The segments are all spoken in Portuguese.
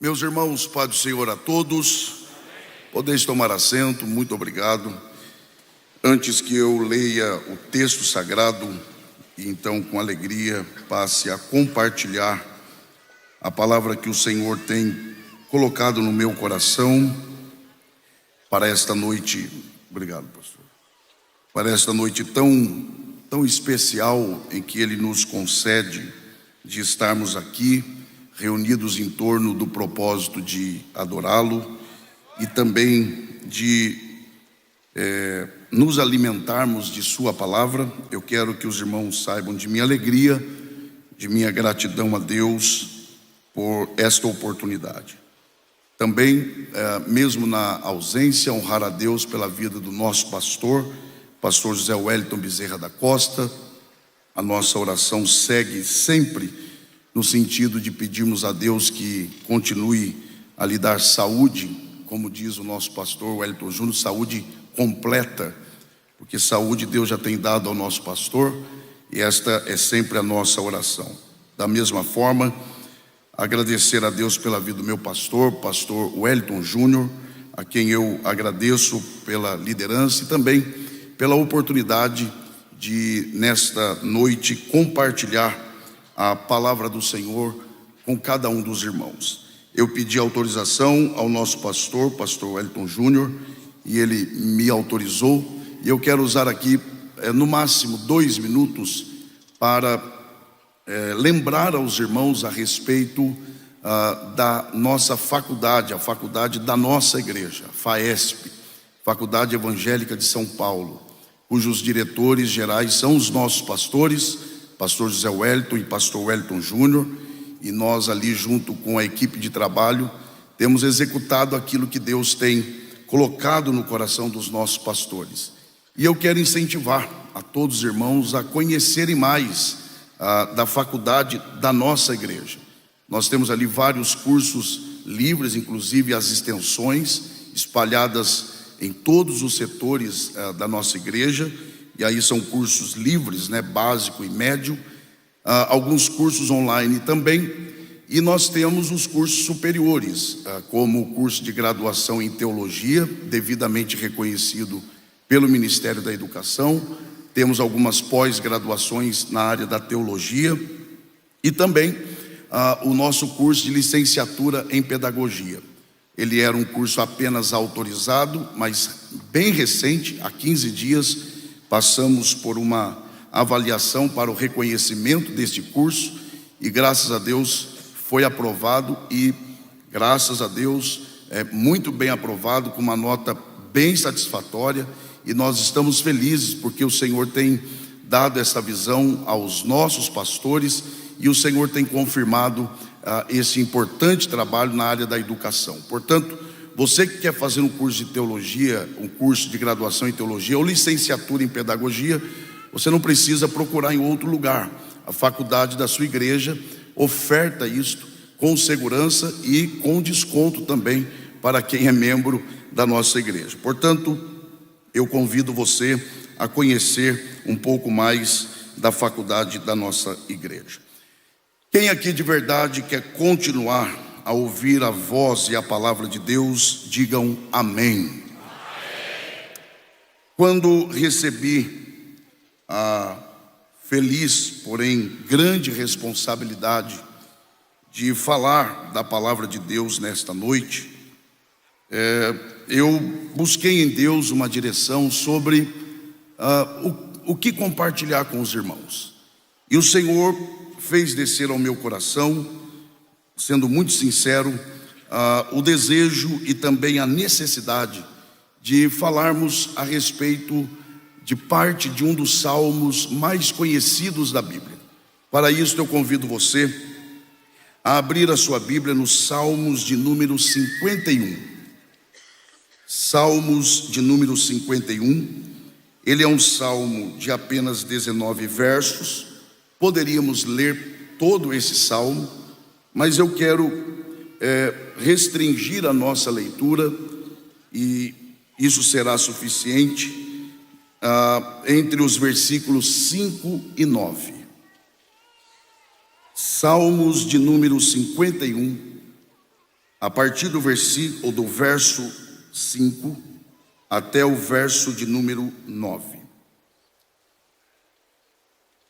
Meus irmãos, paz do Senhor a todos. Podeis tomar assento, muito obrigado. Antes que eu leia o texto sagrado, e então com alegria passe a compartilhar a palavra que o Senhor tem colocado no meu coração para esta noite. Obrigado, pastor. Para esta noite tão especial em que Ele nos concede de estarmos aqui reunidos em torno do propósito de adorá-lo e também de nos alimentarmos de sua palavra. Eu quero que os irmãos saibam de minha alegria, de minha gratidão a Deus por esta oportunidade. Também, mesmo na ausência, honrar a Deus pela vida do nosso pastor José Wellington Bezerra da Costa. A nossa oração segue sempre no sentido de pedirmos a Deus que continue a lhe dar saúde, como diz o nosso pastor Wellington Júnior, saúde completa, porque saúde Deus já tem dado ao nosso pastor, e esta é sempre a nossa oração. Da mesma forma, agradecer a Deus pela vida do meu pastor Wellington Júnior, a quem eu agradeço pela liderança e também pela oportunidade de, nesta noite, compartilhar a palavra do Senhor com cada um dos irmãos. Eu pedi autorização ao nosso pastor Wellington Júnior, e ele me autorizou, e eu quero usar aqui no máximo 2 minutos para lembrar aos irmãos a respeito da nossa faculdade, a faculdade da nossa igreja, FAESP, Faculdade Evangélica de São Paulo, cujos diretores gerais são os nossos pastores, pastor José Wellington e pastor Wellington Júnior, e nós ali junto com a equipe de trabalho temos executado aquilo que Deus tem colocado no coração dos nossos pastores. E eu quero incentivar a todos os irmãos a conhecerem mais da faculdade da nossa igreja. Nós temos ali vários cursos livres, inclusive as extensões espalhadas em todos os setores da nossa igreja. E aí são cursos livres, básico e médio, alguns cursos online também, e nós temos os cursos superiores, como o curso de graduação em teologia, devidamente reconhecido pelo Ministério da Educação. Temos algumas pós-graduações na área da teologia e também o nosso curso de licenciatura em pedagogia. Ele era um curso apenas autorizado, mas bem recente, há 15 dias, passamos por uma avaliação para o reconhecimento deste curso e graças a Deus foi aprovado, e graças a Deus muito bem aprovado, com uma nota bem satisfatória, e nós estamos felizes porque o Senhor tem dado essa visão aos nossos pastores e o Senhor tem confirmado esse importante trabalho na área da educação. Portanto, você que quer fazer um curso de teologia, um curso de graduação em teologia ou licenciatura em pedagogia, você não precisa procurar em outro lugar. A faculdade da sua igreja oferta isto com segurança e com desconto também para quem é membro da nossa igreja. Portanto, eu convido você a conhecer um pouco mais da faculdade da nossa igreja. Quem aqui de verdade quer continuar a ouvir a voz e a palavra de Deus, digam amém. Quando recebi a feliz, porém grande responsabilidade de falar da palavra de Deus nesta noite, eu busquei em Deus uma direção sobre o que compartilhar com os irmãos. E o Senhor fez descer ao meu coração, sendo muito sincero, o desejo e também a necessidade de falarmos a respeito de parte de um dos salmos mais conhecidos da Bíblia. Para isso eu convido você a abrir a sua Bíblia nos Salmos de número 51. Salmos de número 51. Ele é um salmo de apenas 19 versos. Poderíamos ler todo esse salmo, mas eu quero restringir a nossa leitura, e isso será suficiente, entre os versículos 5 e 9. Salmos de número 51, a partir do verso 5 até o verso de número 9.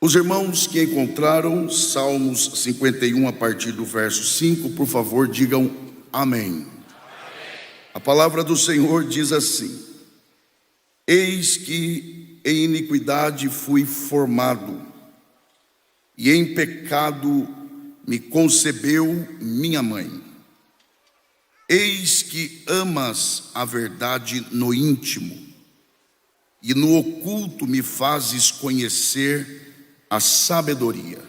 Os irmãos que encontraram Salmos 51 a partir do verso 5, por favor, digam amém. A palavra do Senhor diz assim: eis que em iniquidade fui formado, e em pecado me concebeu minha mãe. Eis que amas a verdade no íntimo, e no oculto me fazes conhecer a sabedoria.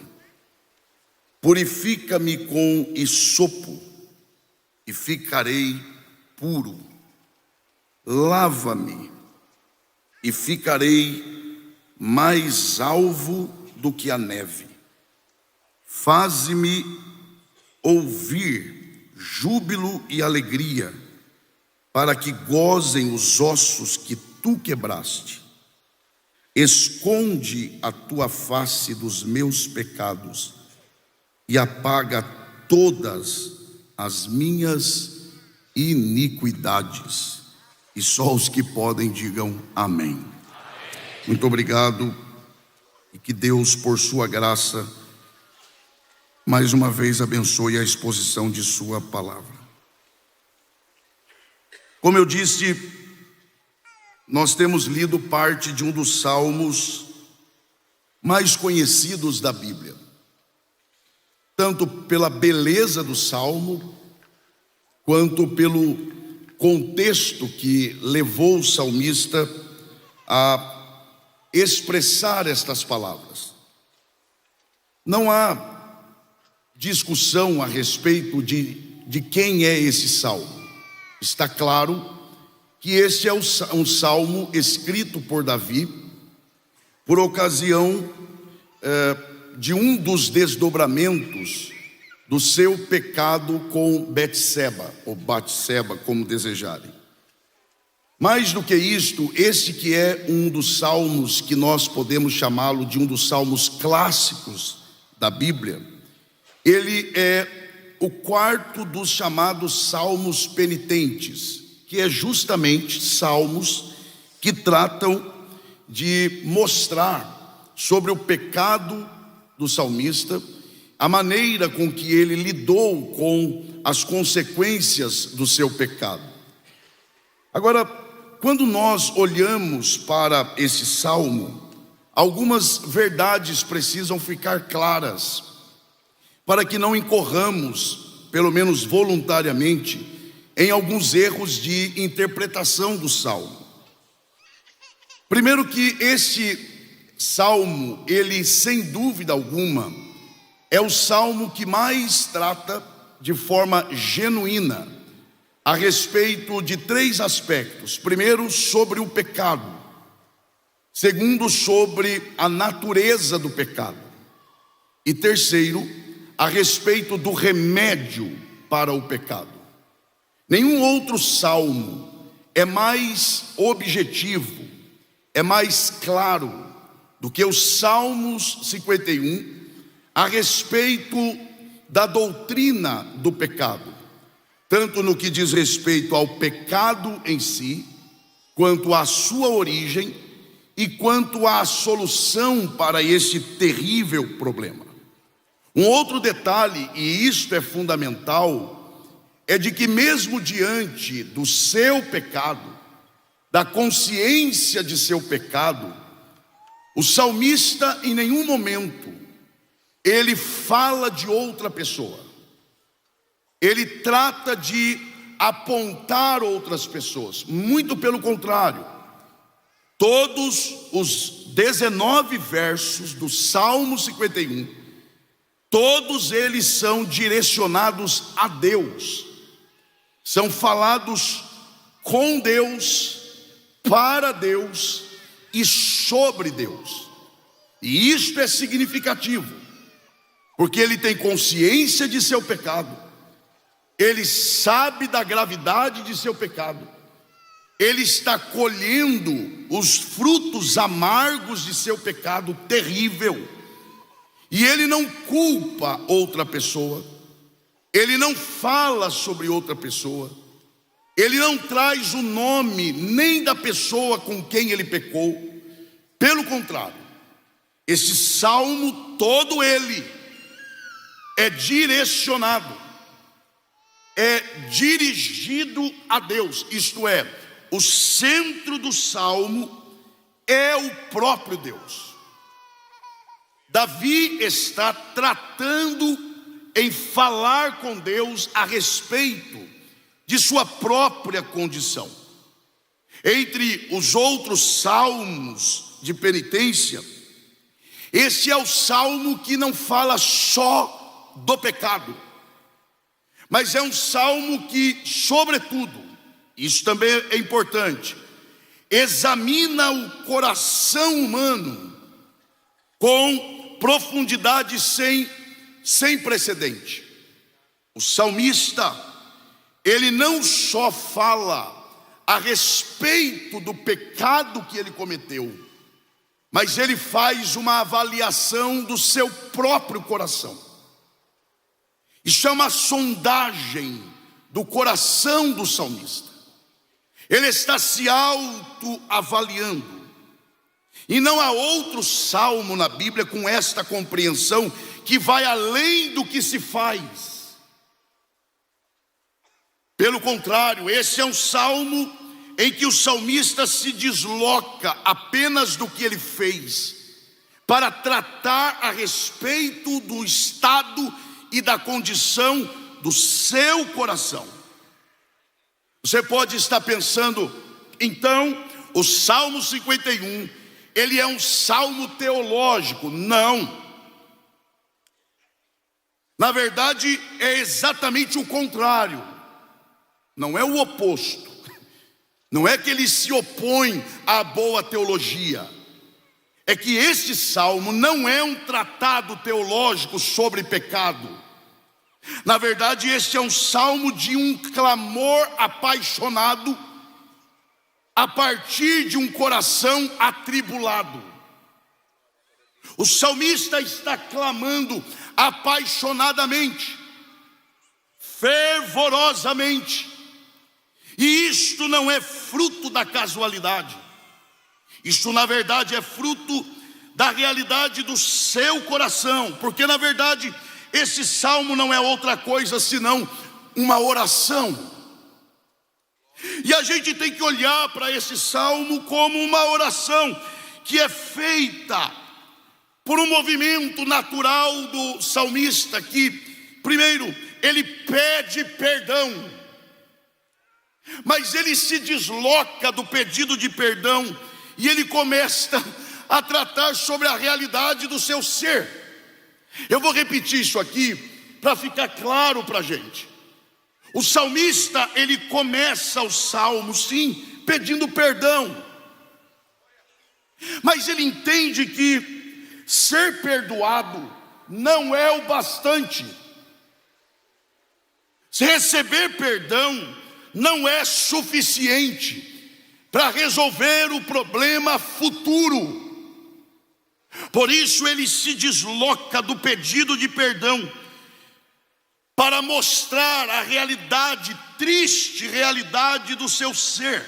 Purifica-me com hisopo, e ficarei puro. Lava-me, e ficarei mais alvo do que a neve. Faze-me ouvir júbilo e alegria, para que gozem os ossos que tu quebraste. Esconde a tua face dos meus pecados e apaga todas as minhas iniquidades. E só os que podem digam amém. Muito obrigado, e que Deus, por sua graça, mais uma vez abençoe a exposição de sua palavra. Como eu disse, nós temos lido parte de um dos salmos mais conhecidos da Bíblia, tanto pela beleza do salmo, quanto pelo contexto que levou o salmista a expressar estas palavras. Não há discussão a respeito de quem é esse salmo. Está claro que este é um salmo escrito por Davi por ocasião de um dos desdobramentos do seu pecado com Betseba, ou Batseba, como desejarem. Mais do que isto, este que é um dos salmos que nós podemos chamá-lo de um dos salmos clássicos da Bíblia, ele é o quarto dos chamados salmos penitentes, que é justamente salmos que tratam de mostrar sobre o pecado do salmista, a maneira com que ele lidou com as consequências do seu pecado. Agora, quando nós olhamos para esse salmo, algumas verdades precisam ficar claras, para que não incorramos, pelo menos voluntariamente, em alguns erros de interpretação do salmo. Primeiro, que este salmo, ele sem dúvida alguma é o salmo que mais trata de forma genuína a respeito de três aspectos. Primeiro, sobre o pecado. Segundo, sobre a natureza do pecado. E terceiro, a respeito do remédio para o pecado. Nenhum outro salmo é mais objetivo, é mais claro do que os Salmos 51 a respeito da doutrina do pecado, tanto no que diz respeito ao pecado em si, quanto à sua origem e quanto à solução para esse terrível problema. Um outro detalhe, e isto é fundamental, é de que mesmo diante do seu pecado, da consciência de seu pecado, o salmista em nenhum momento ele fala de outra pessoa. Ele trata de apontar outras pessoas, muito pelo contrário. Todos os 19 versos do Salmo 51, todos eles são direcionados a Deus, são falados com Deus, para Deus e sobre Deus. E isto é significativo, porque ele tem consciência de seu pecado, ele sabe da gravidade de seu pecado, ele está colhendo os frutos amargos de seu pecado terrível, e ele não culpa outra pessoa, ele não fala sobre outra pessoa, ele não traz o nome nem da pessoa com quem ele pecou. Pelo contrário, esse salmo todo ele é direcionado, é dirigido a Deus. Isto é, o centro do salmo é o próprio Deus. Davi está tratando em falar com Deus a respeito de sua própria condição. Entre os outros salmos de penitência, esse é o salmo que não fala só do pecado, mas é um salmo que, sobretudo, isso também é importante, examina o coração humano com profundidade sem precedente. O salmista, ele não só fala a respeito do pecado que ele cometeu, mas ele faz uma avaliação do seu próprio coração. Isso é uma sondagem do coração do salmista. Ele está se autoavaliando. E não há outro salmo na Bíblia com esta compreensão que vai além do que se faz. Pelo contrário, esse é um salmo em que o salmista se desloca apenas do que ele fez para tratar a respeito do estado e da condição do seu coração. Você pode estar pensando, então, o Salmo 51, ele é um salmo teológico. Não. Na verdade, é exatamente o contrário. Não é o oposto. Não é que ele se opõe à boa teologia. É que este salmo não é um tratado teológico sobre pecado. Na verdade, este é um salmo de um clamor apaixonado a partir de um coração atribulado. O salmista está clamando apaixonadamente, fervorosamente. E isto não é fruto da casualidade. Isto, na verdade, é fruto da realidade do seu coração. Porque, na verdade, esse salmo não é outra coisa senão uma oração. E a gente tem que olhar para esse salmo como uma oração que é feita por um movimento natural do salmista, que, primeiro, ele pede perdão, mas ele se desloca do pedido de perdão e ele começa a tratar sobre a realidade do seu ser. Eu vou repetir isso aqui para ficar claro para a gente. O salmista, ele começa o salmo, sim, pedindo perdão, mas ele entende que ser perdoado não é o bastante. Se receber perdão não é suficiente para resolver o problema futuro. Por isso ele se desloca do pedido de perdão para mostrar a realidade, triste realidade do seu ser.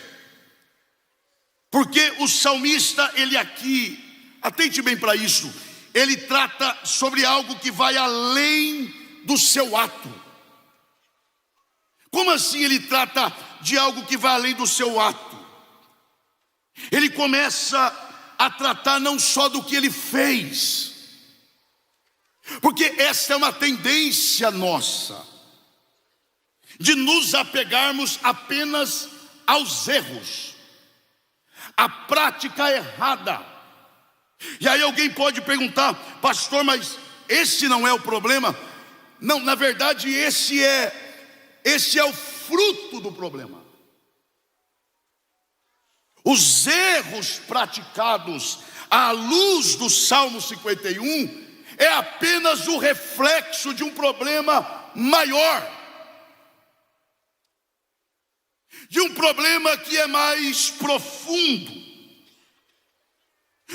Porque o salmista, ele aqui, atente bem para isso, ele trata sobre algo que vai além do seu ato. Como assim ele trata de algo que vai além do seu ato? Ele começa a tratar não só do que ele fez, porque essa é uma tendência nossa, de nos apegarmos apenas aos erros, à prática errada. E aí alguém pode perguntar: pastor, mas esse não é o problema? Não, na verdade esse é o fruto do problema. Os erros praticados à luz do Salmo 51 é apenas o reflexo de um problema maior, de um problema que é mais profundo.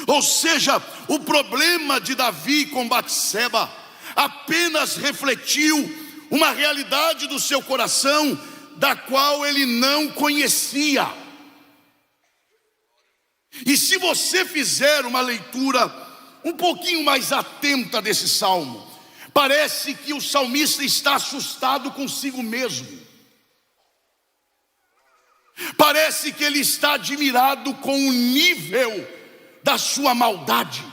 Ou seja, o problema de Davi com Batseba apenas refletiu uma realidade do seu coração da qual ele não conhecia. E se você fizer uma leitura um pouquinho mais atenta desse salmo, parece que o salmista está assustado consigo mesmo. Parece que ele está admirado com o nível da sua maldade.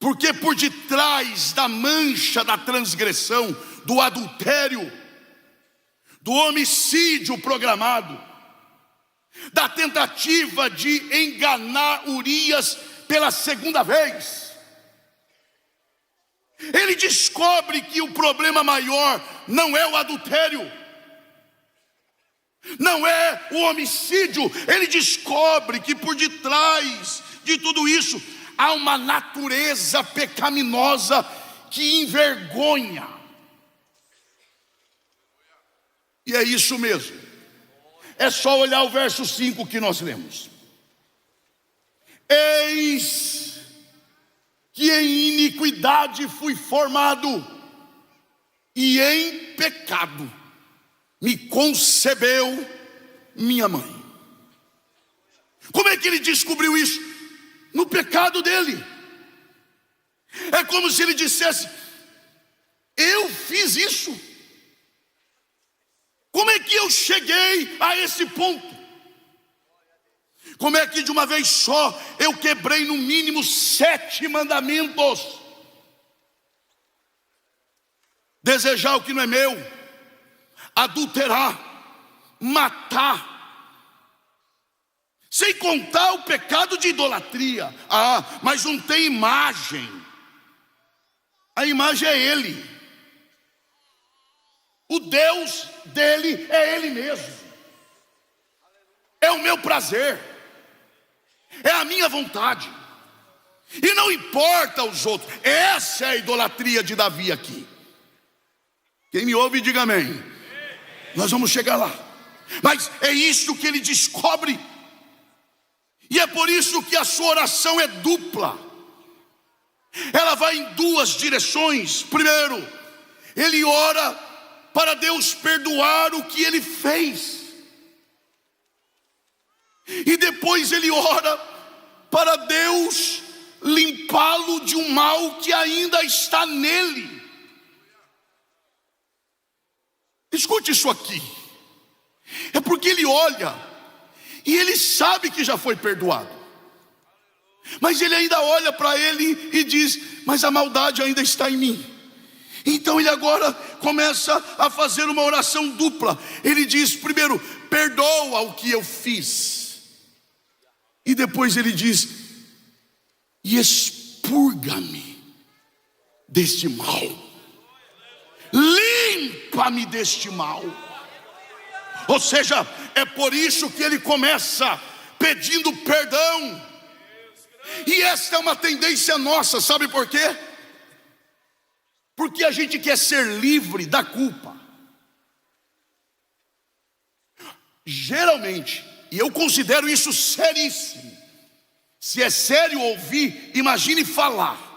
Porque por detrás da mancha da transgressão, do adultério, do homicídio programado, da tentativa de enganar Urias pela segunda vez, ele descobre que o problema maior não é o adultério, não é o homicídio. Ele descobre que por detrás de tudo isso há uma natureza pecaminosa que envergonha. E é isso mesmo. É só olhar o verso 5 que nós lemos. Eis que em iniquidade fui formado, e em pecado me concebeu minha mãe. Como é que ele descobriu isso? No pecado dele. É como se ele dissesse: eu fiz isso. Como é que eu cheguei a esse ponto? Como é que de uma vez só eu quebrei no mínimo 7 mandamentos? Desejar o que não é meu, adulterar, matar, sem contar o pecado de idolatria. Ah, mas não tem imagem. A imagem é ele. O Deus dele é ele mesmo. É o meu prazer, é a minha vontade, e não importa os outros. Essa é a idolatria de Davi aqui. Quem me ouve, diga amém. Nós vamos chegar lá. Mas é isso que ele descobre. E é por isso que a sua oração é dupla. Ela vai em 2 direções. Primeiro, ele ora para Deus perdoar o que ele fez. E depois ele ora para Deus limpá-lo de um mal que ainda está nele. Escute isso aqui. É porque ele olha e ele sabe que já foi perdoado, mas ele ainda olha para ele e diz: mas a maldade ainda está em mim. Então ele agora começa a fazer uma oração dupla. Ele diz primeiro: perdoa o que eu fiz. E depois ele diz: e expurga-me deste mal. Limpa-me deste mal. Ou seja, é por isso que ele começa pedindo perdão. E esta é uma tendência nossa, sabe por quê? Porque a gente quer ser livre da culpa. Geralmente, e eu considero isso seríssimo. Se é sério ouvir, imagine falar.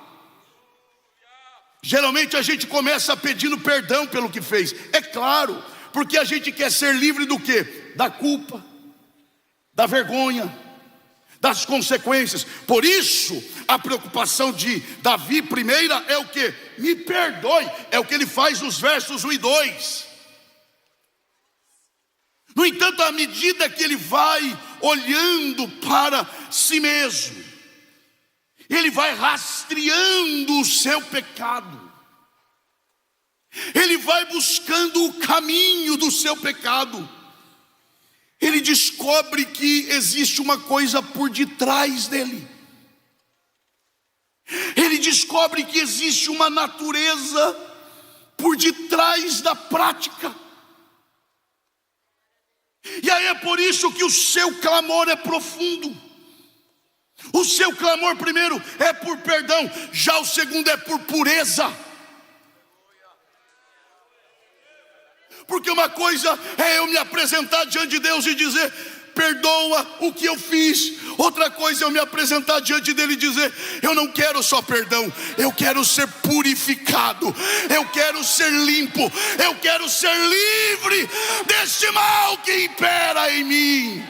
Geralmente a gente começa pedindo perdão pelo que fez. É claro, porque a gente quer ser livre do quê? Da culpa, da vergonha, das consequências. Por isso, a preocupação de Davi primeira é o quê? Me perdoe. É o que ele faz nos versos 1 e 2. No entanto, à medida que ele vai olhando para si mesmo, ele vai rastreando o seu pecado, ele vai buscando o caminho do seu pecado. Ele descobre que existe uma coisa por detrás dele. Ele descobre que existe uma natureza por detrás da prática. E aí é por isso que o seu clamor é profundo. O seu clamor primeiro é por perdão, já o segundo é por pureza. Porque uma coisa é eu me apresentar diante de Deus e dizer: perdoa o que eu fiz. Outra coisa é eu me apresentar diante dele e dizer: eu não quero só perdão, eu quero ser purificado, eu quero ser limpo, eu quero ser livre deste mal que impera em mim.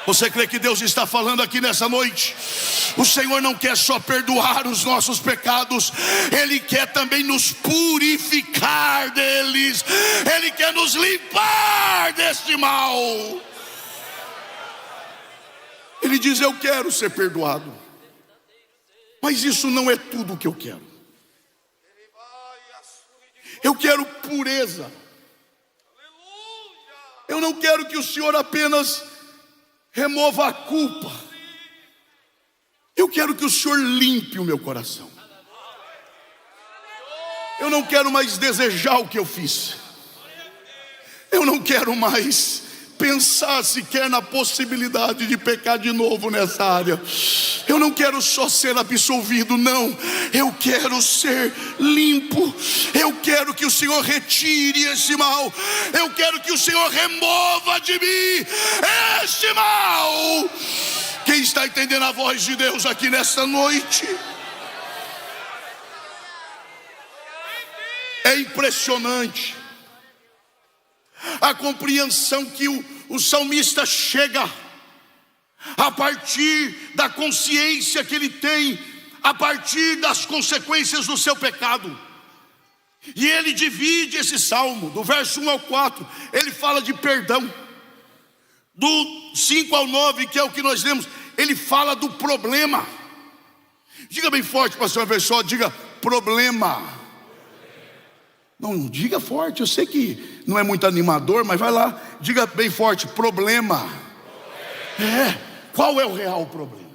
Você crê que Deus está falando aqui nessa noite? O Senhor não quer só perdoar os nossos pecados, Ele quer também nos purificar deles, Ele quer nos limpar deste mal. Ele diz: eu quero ser perdoado, mas isso não é tudo o que eu quero. Eu quero pureza. Eu não quero que o Senhor apenas remova a culpa. Eu quero que o Senhor limpe o meu coração. Eu não quero mais desejar o que eu fiz. Eu não quero mais pensar sequer na possibilidade de pecar de novo nessa área. Eu não quero só ser absolvido, não. Eu quero ser limpo. Eu quero que o Senhor retire esse mal. Eu quero que o Senhor remova de mim este mal. Quem está entendendo a voz de Deus aqui nesta noite? É impressionante a compreensão que o salmista chega a partir da consciência que ele tem, a partir das consequências do seu pecado. E ele divide esse salmo, do verso 1 ao 4, ele fala de perdão. Do 5 ao 9, que é o que nós lemos, ele fala do problema. Diga bem forte, pastor Everson, diga: problema. Não, diga forte, eu sei que não é muito animador, mas vai lá, diga bem forte: problema. Qual é o real problema?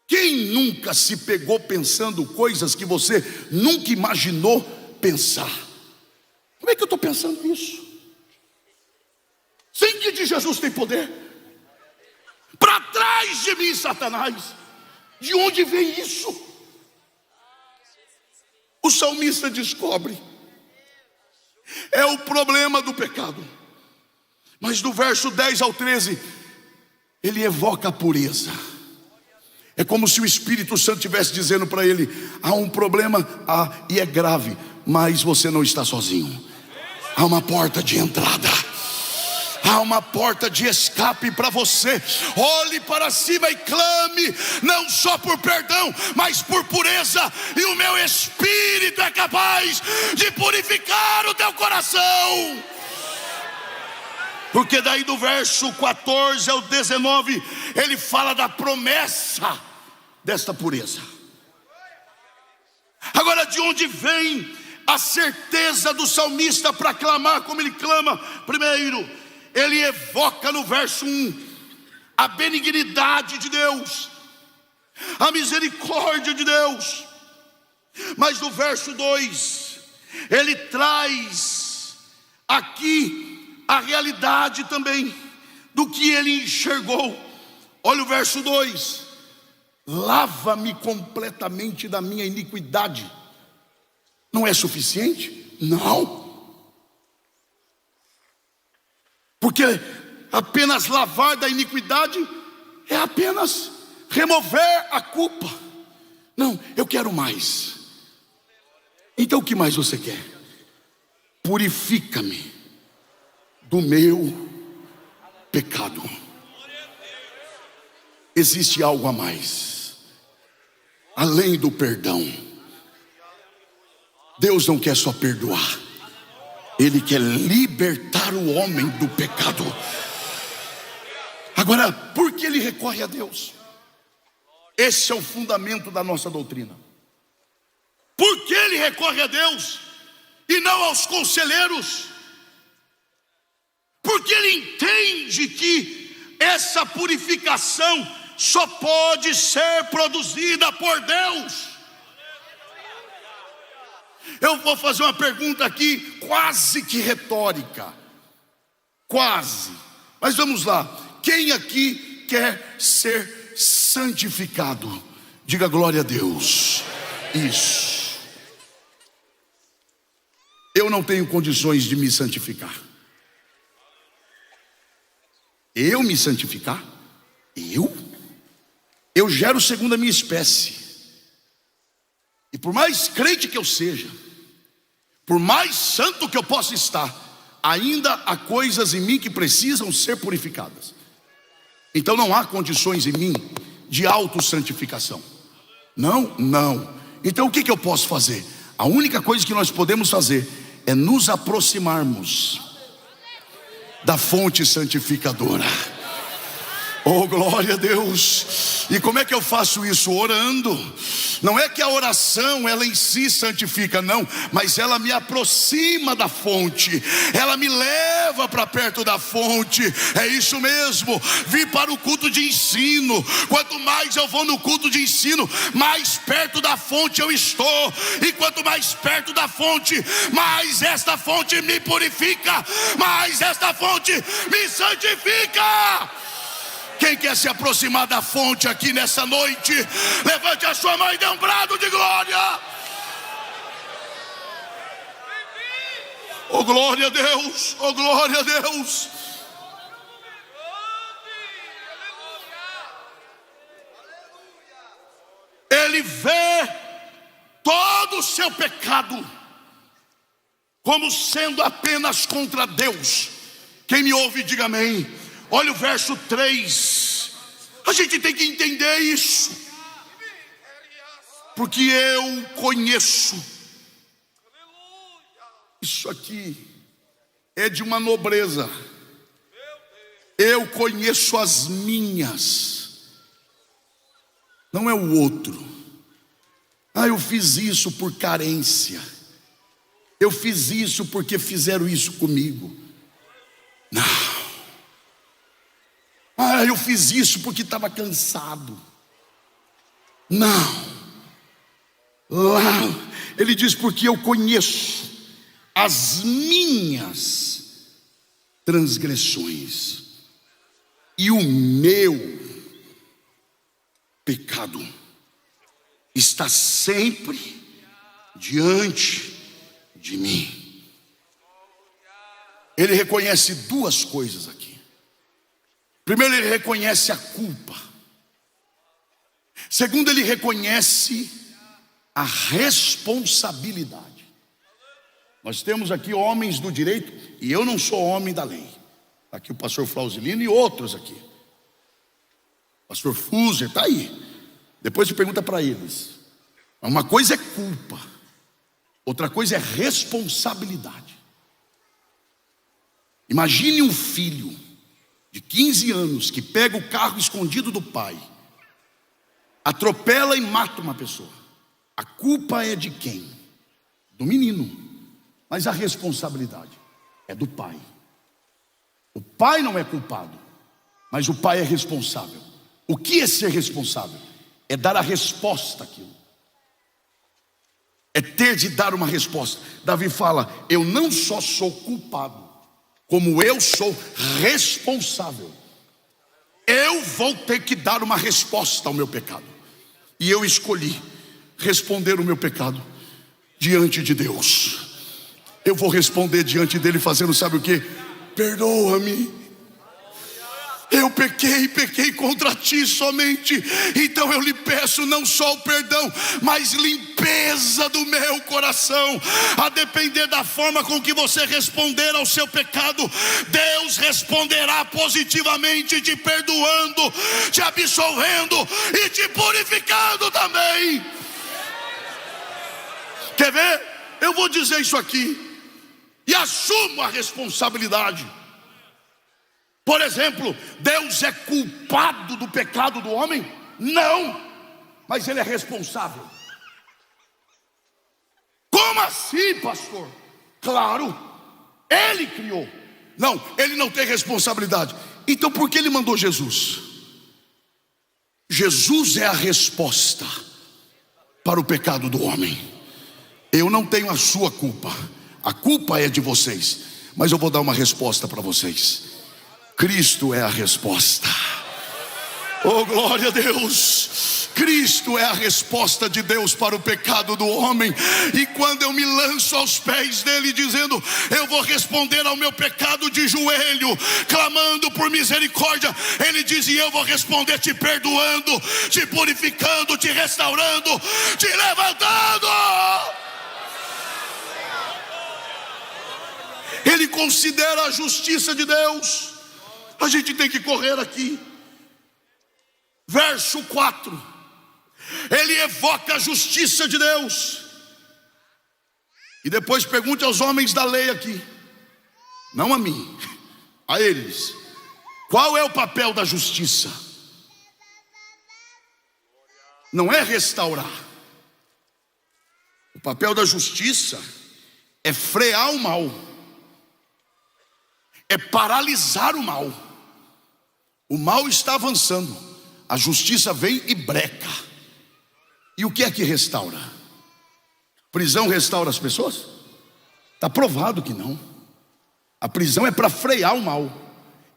Quem nunca se pegou pensando coisas que você nunca imaginou pensar? Como é que eu estou pensando isso? Sangue de Jesus tem poder. Para trás de mim, Satanás. De onde vem isso? O salmista descobre: é o problema do pecado. Mas do verso 10 ao 13, ele evoca a pureza. É como se o Espírito Santo estivesse dizendo para ele: há um problema, e é grave, mas você não está sozinho. Há uma porta de entrada, há uma porta de escape para você. Olhe para cima e clame, não só por perdão, mas por pureza, e o meu Espírito é capaz de purificar o teu coração. Porque daí do verso 14 ao 19, ele fala da promessa desta pureza. Agora, de onde vem a certeza do salmista para clamar como ele clama? Primeiro, ele evoca no verso 1 a benignidade de Deus, a misericórdia de Deus. Mas no verso 2, ele traz aqui a realidade também do que ele enxergou. Olha o verso 2: lava-me completamente da minha iniquidade. Não é suficiente? Não. Porque apenas lavar da iniquidade é apenas remover a culpa. Não, eu quero mais. Então o que mais você quer? Purifica-me do meu pecado. Existe algo a mais, além do perdão. Deus não quer só perdoar, Ele quer libertar o homem do pecado. Agora, por que ele recorre a Deus? Esse é o fundamento da nossa doutrina. Por que ele recorre a Deus e não aos conselheiros? Porque ele entende que essa purificação só pode ser produzida por Deus. Eu vou fazer uma pergunta aqui quase que retórica. Quase. Mas vamos lá. Quem aqui quer ser santificado? Diga glória a Deus. Isso. Eu não tenho condições de me santificar. Eu me santificar? Eu gero segundo a minha espécie. E por mais crente que eu seja, por mais santo que eu possa estar, ainda há coisas em mim que precisam ser purificadas. Então não há condições em mim de autossantificação. Não. Então o que eu posso fazer? A única coisa que nós podemos fazer é nos aproximarmos da fonte santificadora. Oh, glória a Deus. E como é que eu faço isso? Orando. Não é que a oração ela em si santifica, não, mas ela me aproxima da fonte, ela me leva para perto da fonte. É isso mesmo, vir para o culto de ensino. Quanto mais eu vou no culto de ensino, mais perto da fonte eu estou. E quanto mais perto da fonte, mais esta fonte me purifica, mais esta fonte me santifica. Quem quer se aproximar da fonte aqui nessa noite, levante a sua mão e dê um brado de glória. Oh, glória a Deus, oh, glória a Deus. Ele vê todo o seu pecado como sendo apenas contra Deus. Quem me ouve, diga amém. Olha o verso 3. A gente tem que entender isso, porque eu conheço. Isso aqui é de uma nobreza. Eu conheço as minhas, não é o outro. Eu fiz isso por carência, eu fiz isso porque fizeram isso comigo. Não. Eu fiz isso porque estava cansado. Não. Lá ele diz: porque eu conheço as minhas transgressões e o meu pecado está sempre diante de mim. Ele reconhece duas coisas aqui. Primeiro, ele reconhece a culpa. Segundo, ele reconhece a responsabilidade. Nós temos aqui homens do direito, e eu não sou homem da lei. Aqui o pastor Flausilino e outros aqui. Pastor Fuser está aí. Depois você pergunta para eles. Uma coisa é culpa, outra coisa é responsabilidade. Imagine um filho de 15 anos que pega o carro escondido do pai, atropela e mata uma pessoa. A culpa é de quem? Do menino. Mas a responsabilidade é do pai. O pai não é culpado, mas o pai é responsável. O que é ser responsável? É dar a resposta àquilo. É ter de dar uma resposta. Davi fala: eu não só sou culpado, como eu sou responsável. Eu vou ter que dar uma resposta ao meu pecado. E eu escolhi responder o meu pecado diante de Deus. Eu vou responder diante dele fazendo, sabe o que? Perdoa-me. Eu pequei contra ti somente. Então eu lhe peço não só o perdão, mas limpeza do meu coração. A depender da forma com que você responder ao seu pecado, Deus responderá positivamente, te perdoando, te absolvendo e te purificando também. Quer ver? Eu vou dizer isso aqui e assumo a responsabilidade. Por exemplo, Deus é culpado do pecado do homem? Não, mas ele é responsável. Como assim, pastor? Claro, ele criou. Não, ele não tem responsabilidade. Então por que ele mandou Jesus? Jesus é a resposta para o pecado do homem. Eu não tenho a sua culpa, a culpa é de vocês, mas eu vou dar uma resposta para vocês. Cristo é a resposta. Oh, glória a Deus. Cristo é a resposta de Deus para o pecado do homem. E quando eu me lanço aos pés dele dizendo, eu vou responder ao meu pecado de joelho, clamando por misericórdia, ele diz, e eu vou responder te perdoando, te purificando, te restaurando, te levantando. Ele considera a justiça de Deus. A gente tem que correr aqui. Verso 4. Ele evoca a justiça de Deus. E depois pergunte aos homens da lei aqui, não a mim, a eles, qual é o papel da justiça? Não é restaurar. O papel da justiça é frear o mal, é paralisar o mal. O mal está avançando, a justiça vem e breca. E o que é que restaura? Prisão restaura as pessoas? Está provado que não. A prisão é para frear o mal,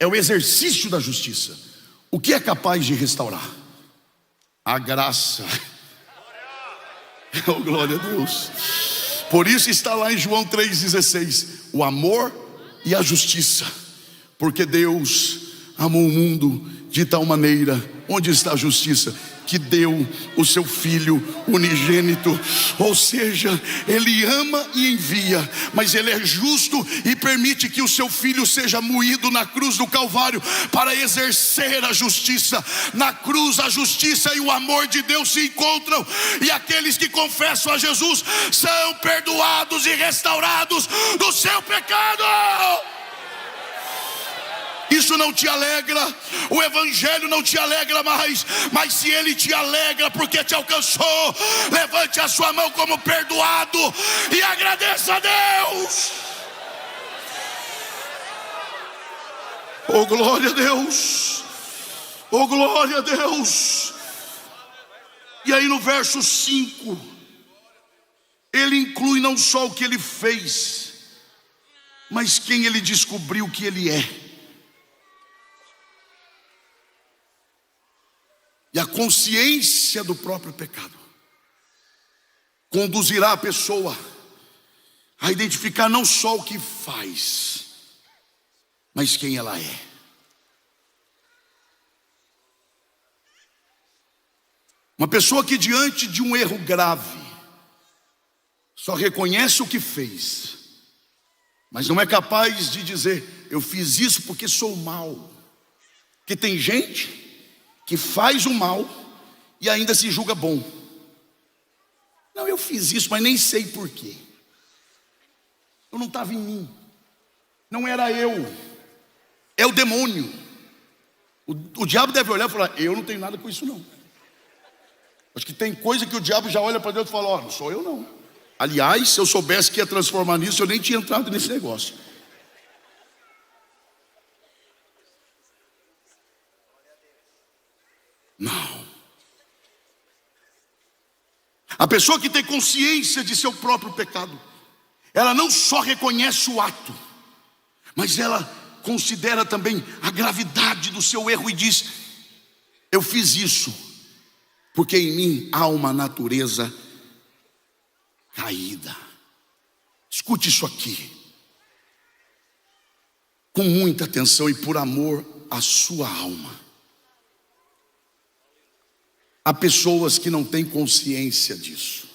é o exercício da justiça. O que é capaz de restaurar? A graça. Oh, glória a Deus. Por isso está lá em João 3,16, o amor e a justiça. Porque Deus amou o mundo de tal maneira, onde está a justiça? Que deu o seu Filho unigênito. Ou seja, Ele ama e envia, mas Ele é justo e permite que o seu Filho seja moído na cruz do Calvário para exercer a justiça. Na cruz a justiça e o amor de Deus se encontram, e aqueles que confessam a Jesus são perdoados e restaurados do seu pecado. Isso não te alegra, o evangelho não te alegra mais, mas se ele te alegra porque te alcançou, levante a sua mão como perdoado e agradeça a Deus. Oh, glória a Deus, oh, glória a Deus. E aí no verso 5, ele inclui não só o que ele fez, mas quem ele descobriu que ele é. E a consciência do próprio pecado conduzirá a pessoa a identificar não só o que faz, mas quem ela é. Uma pessoa que diante de um erro grave só reconhece o que fez, mas não é capaz de dizer, eu fiz isso porque sou mau. Porque tem gente que faz o mal e ainda se julga bom. Não, eu fiz isso, mas nem sei por quê. Eu não estava em mim, não era eu, é o demônio. O diabo deve olhar e falar, eu não tenho nada com isso não. Acho que tem coisa que o diabo já olha para Deus e fala, ó, não sou eu não. Aliás, se eu soubesse que ia transformar nisso, eu nem tinha entrado nesse negócio. Não. A pessoa que tem consciência de seu próprio pecado, ela não só reconhece o ato, mas ela considera também a gravidade do seu erro e diz, eu fiz isso porque em mim há uma natureza caída. Escute isso aqui com muita atenção e por amor à sua alma. Há pessoas que não têm consciência disso.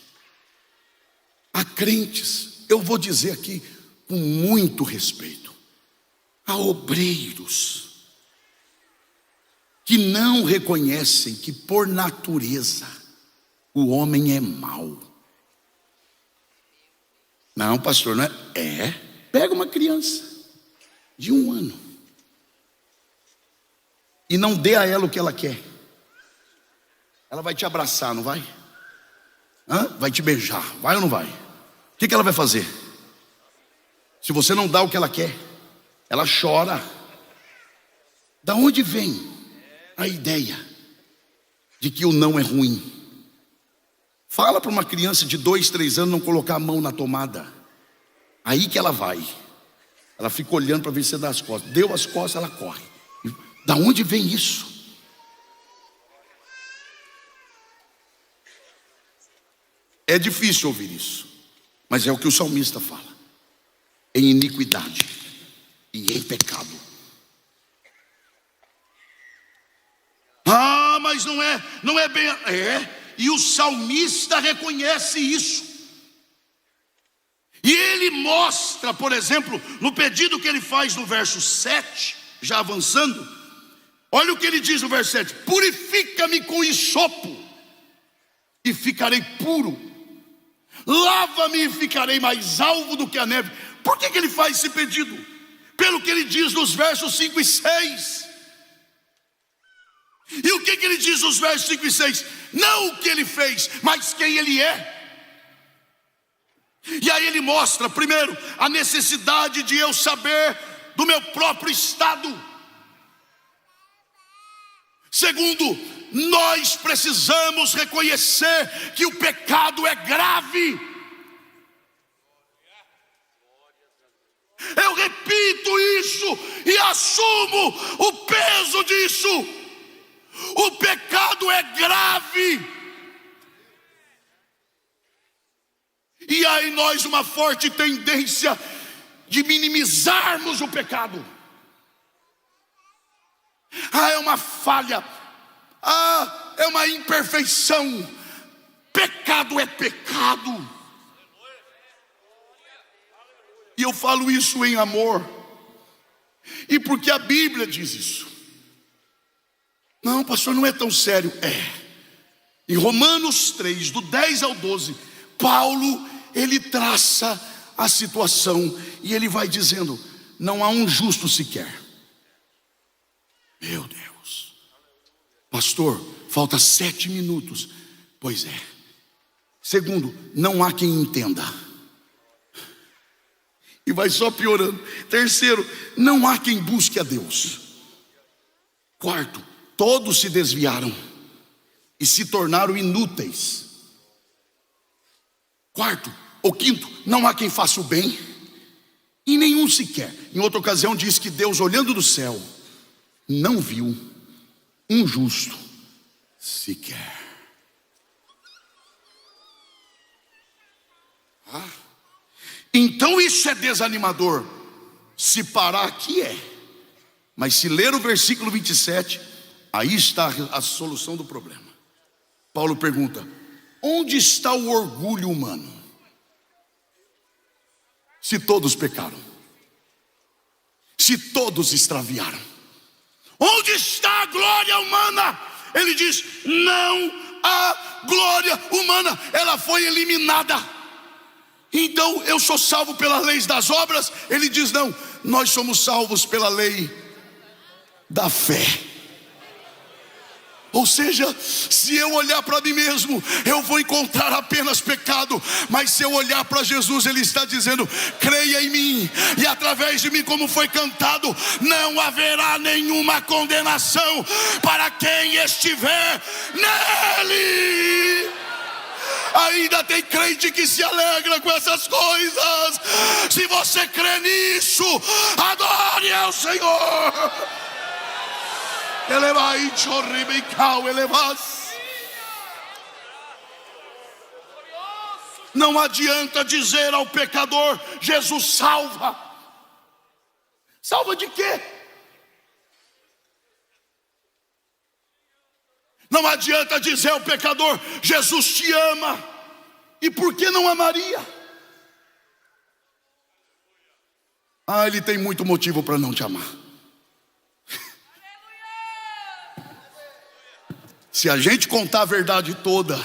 Há crentes, eu vou dizer aqui com muito respeito, há obreiros que não reconhecem que por natureza o homem é mau. Não, pastor, não é? Pega uma criança de 1 ano e não dê a ela o que ela quer. Ela vai te abraçar, não vai? Vai te beijar, vai ou não vai? O que ela vai fazer? Se você não dá o que ela quer, ela chora. Da onde vem a ideia de que o não é ruim? Fala para uma criança de 2, 3 anos não colocar a mão na tomada. Aí que ela vai. Ela fica olhando para ver se dá as costas. Deu as costas, ela corre. Da onde vem isso? É difícil ouvir isso, mas é o que o salmista fala: em iniquidade e em pecado. Ah, mas não é bem. E o salmista reconhece isso. E ele mostra, por exemplo, no pedido que ele faz no verso 7, já avançando, olha o que ele diz no verso 7: purifica-me com hisopo e ficarei puro, lava-me e ficarei mais alvo do que a neve. Por que ele faz esse pedido? Pelo que ele diz nos versos 5 e 6. E o que ele diz nos versos 5 e 6? Não o que ele fez, mas quem ele é. E aí ele mostra, primeiro, a necessidade de eu saber do meu próprio estado. Segundo, nós precisamos reconhecer que o pecado é grave. Eu repito isso e assumo o peso disso. O pecado é grave. E há em nós uma forte tendência de minimizarmos o pecado. É uma falha. É uma imperfeição. Pecado é pecado. E eu falo isso em amor. E porque a Bíblia diz isso. Não, pastor, não é tão sério. Em Romanos 3, do 10 ao 12, Paulo, ele traça a situação e ele vai dizendo: não há um justo sequer. Meu Deus. Pastor, falta 7 minutos. Pois é. Segundo, não há quem entenda. E vai só piorando. Terceiro, não há quem busque a Deus. Quarto, todos se desviaram e se tornaram inúteis. Quarto, ou quinto, não há quem faça o bem, e nenhum sequer. Em outra ocasião diz que Deus, olhando do céu, não viu um justo sequer. Então isso é desanimador. Se parar aqui mas se ler o versículo 27, aí está a solução do problema. Paulo pergunta: onde está o orgulho humano? Se todos pecaram, se todos extraviaram, onde está a glória humana? Ele diz: não há glória humana, ela foi eliminada. Então eu sou salvo pelas leis das obras? Ele diz: não, nós somos salvos pela lei da fé. Ou seja, se eu olhar para mim mesmo, eu vou encontrar apenas pecado. Mas se eu olhar para Jesus, Ele está dizendo: creia em mim, e através de mim, como foi cantado, não haverá nenhuma condenação para quem estiver nele. Ainda tem crente que se alegra com essas coisas. Se você crê nisso, adore ao Senhor. Não adianta dizer ao pecador: Jesus salva. Salva de quê? Não adianta dizer ao pecador: Jesus te ama. E por que não amaria? Ele tem muito motivo para não te amar. Se a gente contar a verdade toda,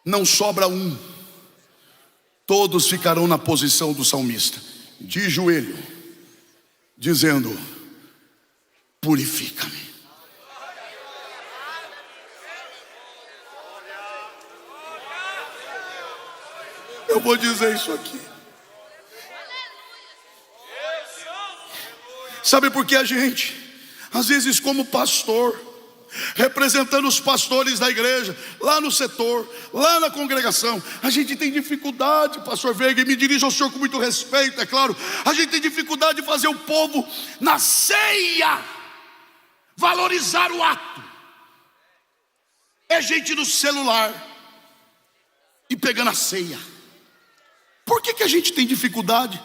não sobra um. Todos ficarão na posição do salmista, de joelho, dizendo: purifica-me. Eu vou dizer isso aqui. Sabe por que a gente, às vezes como pastor, representando os pastores da igreja, lá no setor, lá na congregação, a gente tem dificuldade, pastor Veiga, e me dirijo ao senhor com muito respeito, é claro, a gente tem dificuldade de fazer o povo na ceia valorizar o ato. É gente no celular, e pegando a ceia. Por que a gente tem dificuldade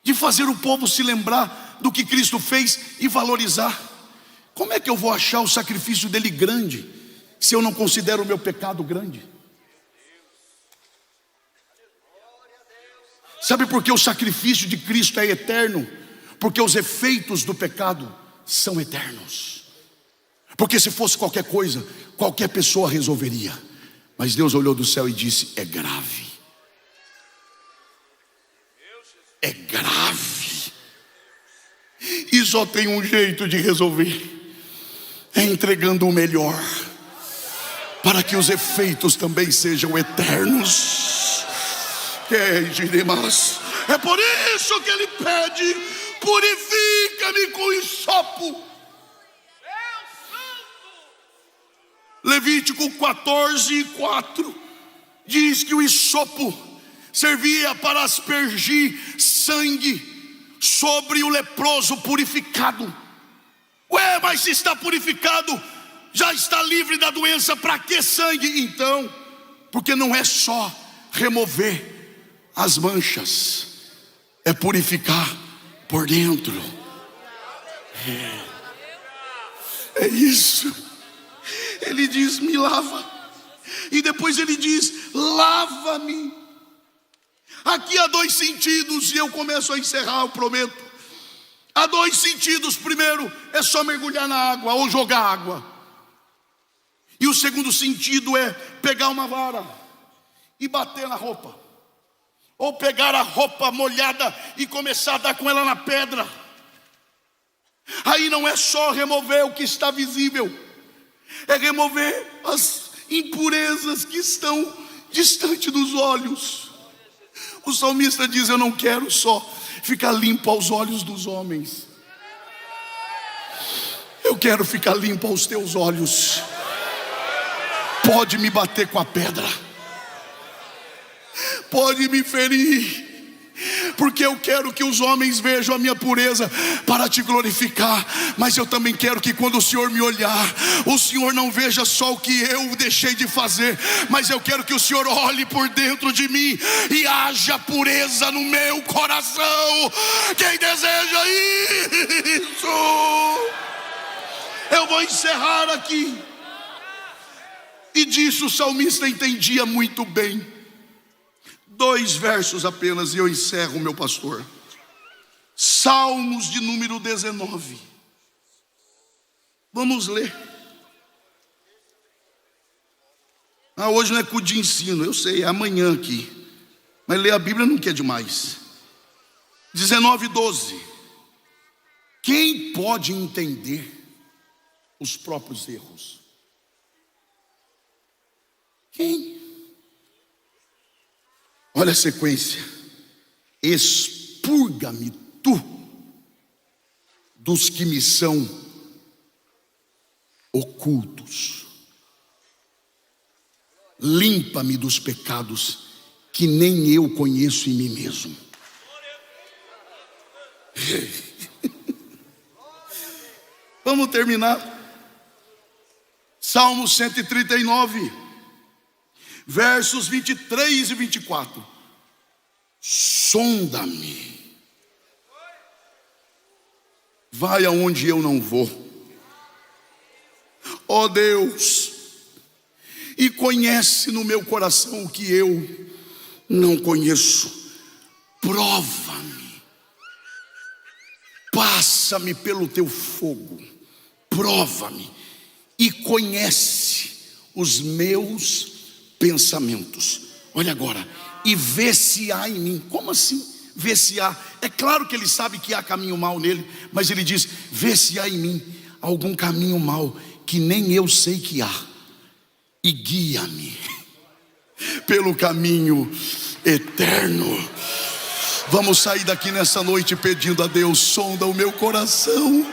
de fazer o povo se lembrar do que Cristo fez e valorizar? Como é que eu vou achar o sacrifício dele grande se eu não considero o meu pecado grande? Sabe por que o sacrifício de Cristo é eterno? Porque os efeitos do pecado são eternos. Porque se fosse qualquer coisa, qualquer pessoa resolveria. Mas Deus olhou do céu e disse: é grave. É grave. E só tem um jeito de resolver: é entregando o melhor, para que os efeitos também sejam eternos. É por isso que ele pede: purifica-me com hisopo. Levítico 14:4 diz que o hisopo servia para aspergir sangue sobre o leproso purificado. Ué, mas se está purificado, já está livre da doença, para que sangue então? Porque não é só remover as manchas, é purificar por dentro. É isso. Ele diz: me lava. E depois ele diz: lava-me. Aqui há dois sentidos, e eu começo a encerrar, eu prometo. Há dois sentidos. Primeiro, é só mergulhar na água ou jogar água. E o segundo sentido é pegar uma vara e bater na roupa, ou pegar a roupa molhada e começar a dar com ela na pedra. Aí não é só remover o que está visível, é remover as impurezas que estão distante dos olhos. O salmista diz: eu não quero só ficar limpo aos olhos dos homens, eu quero ficar limpo aos teus olhos. Pode me bater com a pedra, pode me ferir, porque eu quero que os homens vejam a minha pureza para te glorificar. Mas eu também quero que quando o Senhor me olhar, o Senhor não veja só o que eu deixei de fazer, mas eu quero que o Senhor olhe por dentro de mim e haja pureza no meu coração. Quem deseja isso? Eu vou encerrar aqui. E disso o salmista entendia muito bem. 2 versos apenas e eu encerro, meu pastor. Salmos de número 19. Vamos ler. Hoje não é culto de ensino, eu sei, é amanhã aqui. Mas ler a Bíblia nunca é demais. 19:12. Quem pode entender os próprios erros? Quem? Olha a sequência: expurga-me tu dos que me são ocultos, limpa-me dos pecados que nem eu conheço em mim mesmo. Vamos terminar. Salmo 139, versos 23 e 24. Sonda-me, vai aonde eu não vou, ó Deus, e conhece no meu coração o que eu não conheço. Prova-me, passa-me pelo teu fogo, prova-me e conhece os meus pensamentos. Olha agora, e vê se há em mim. Como assim? Vê se há. É claro que ele sabe que há caminho mau nele, mas ele diz: vê se há em mim algum caminho mau que nem eu sei que há, e guia-me pelo caminho eterno. Vamos sair daqui nessa noite pedindo a Deus: sonda o meu coração,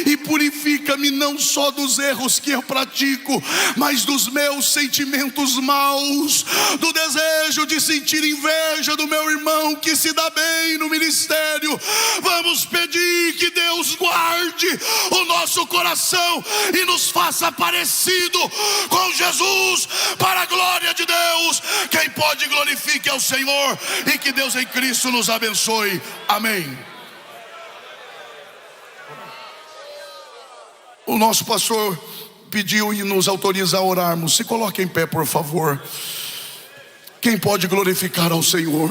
e purifica-me não só dos erros que eu pratico, mas dos meus sentimentos maus, do desejo de sentir inveja do meu irmão que se dá bem no ministério. Vamos pedir que Deus guarde o nosso coração e nos faça parecido com Jesus, para a glória de Deus. Quem pode glorifique ao Senhor, e que Deus em Cristo nos abençoe. Amém. O nosso pastor pediu e nos autoriza a orarmos. Se coloque em pé, por favor. Quem pode glorificar ao Senhor?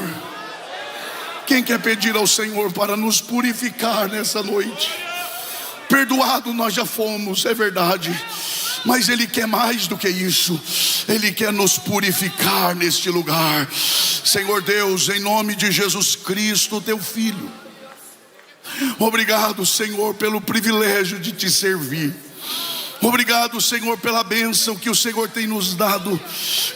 Quem quer pedir ao Senhor para nos purificar nessa noite? Perdoado nós já fomos, é verdade, mas Ele quer mais do que isso. Ele quer nos purificar neste lugar. Senhor Deus, em nome de Jesus Cristo, Teu Filho, obrigado, Senhor, pelo privilégio de Te servir. Obrigado, Senhor, pela bênção que o Senhor tem nos dado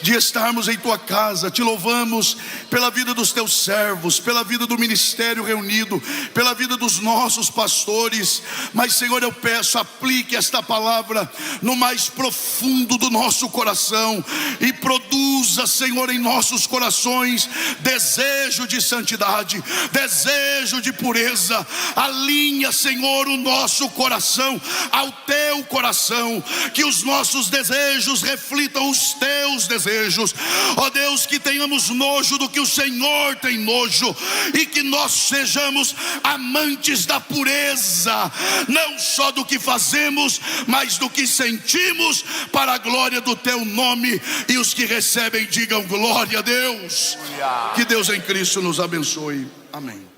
de estarmos em Tua casa. Te louvamos pela vida dos Teus servos, pela vida do ministério reunido, pela vida dos nossos pastores. Mas, Senhor, eu peço, aplique esta palavra no mais profundo do nosso coração e produza, Senhor, em nossos corações desejo de santidade, desejo de pureza. Alinha, Senhor, o nosso coração ao Teu coração, que os nossos desejos reflitam os Teus desejos. Ó Deus, que tenhamos nojo do que o Senhor tem nojo, e que nós sejamos amantes da pureza, não só do que fazemos, mas do que sentimos, para a glória do Teu nome. E os que recebem digam glória a Deus. Que Deus em Cristo nos abençoe. Amém.